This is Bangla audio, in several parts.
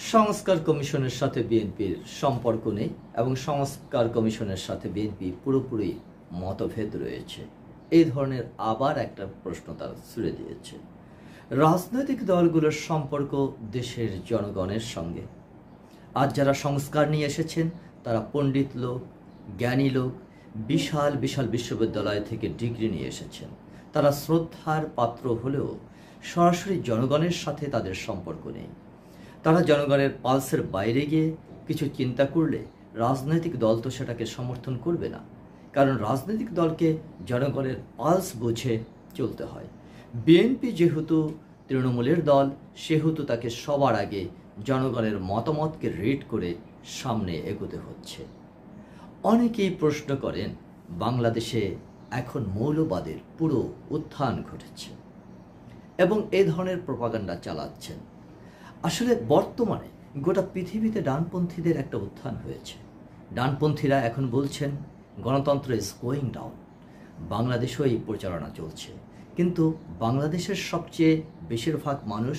সংস্কার কমিশনের সাথে বিএনপির সম্পর্ক নেই এবং সংস্কার কমিশনের সাথে বিএনপি পুরোপুরি মতভেদ রয়েছে, এই ধরনের আবার একটা প্রশ্ন তারা ছুড়ে দিয়েছে। রাজনৈতিক দলগুলোর সম্পর্ক দেশের জনগণের সঙ্গে। আজ যারা সংস্কার নিয়ে এসেছেন তারা পণ্ডিত লোক, জ্ঞানী লোক, বিশাল বিশাল বিশ্ববিদ্যালয় থেকে ডিগ্রি নিয়ে এসেছেন। তারা শ্রদ্ধার পাত্র হলেও সরাসরি জনগণের সাথে তাদের সম্পর্ক নেই। তারা জনগণের পালসের বাইরে গিয়ে কিছু চিন্তা করলে রাজনৈতিক দল তো সেটাকে সমর্থন করবে না, কারণ রাজনৈতিক দলকে জনগণের পালস বুঝে চলতে হয়। বিএনপি যেহেতু তৃণমূলের দল, সেহেতু তাকে সবার আগে জনগণের মতামতকে রিড করে সামনে এগোতে হচ্ছে। অনেকেই প্রশ্ন করেন, বাংলাদেশে এখন মৌলবাদের পুরো উত্থান ঘটেছে এবং এই ধরনের প্রপাগান্ডা চালাচ্ছেন। আসলে বর্তমানে গোটা পৃথিবীতে ডানপন্থীদের একটা উত্থান হয়েছে। ডানপন্থীরা এখন বলছেন গণতন্ত্র ইজ গোয়িং ডাউন। বাংলাদেশেও এই প্রচারণা চলছে, কিন্তু বাংলাদেশের সবচেয়ে বেশিরভাগ মানুষ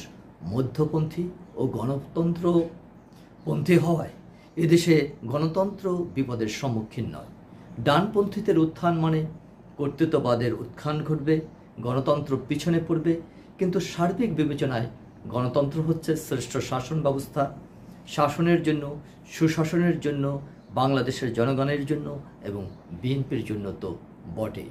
মধ্যপন্থী ও গণতন্ত্রপন্থী হওয়ায় এদেশে গণতন্ত্র বিপদের সম্মুখীন নয়। ডানপন্থীদের উত্থান মানে কর্তৃত্ববাদের উত্থান ঘটবে, গণতন্ত্র পিছনে পড়বে। কিন্তু সার্বিক বিবেচনায় গণতন্ত্র হচ্ছে শ্রেষ্ঠ শাসন ব্যবস্থা। শাসনের জন্য, সুশাসনের জন্য, বাংলাদেশের জনগণের জন্য এবং বিএনপির জন্য তো বটেই।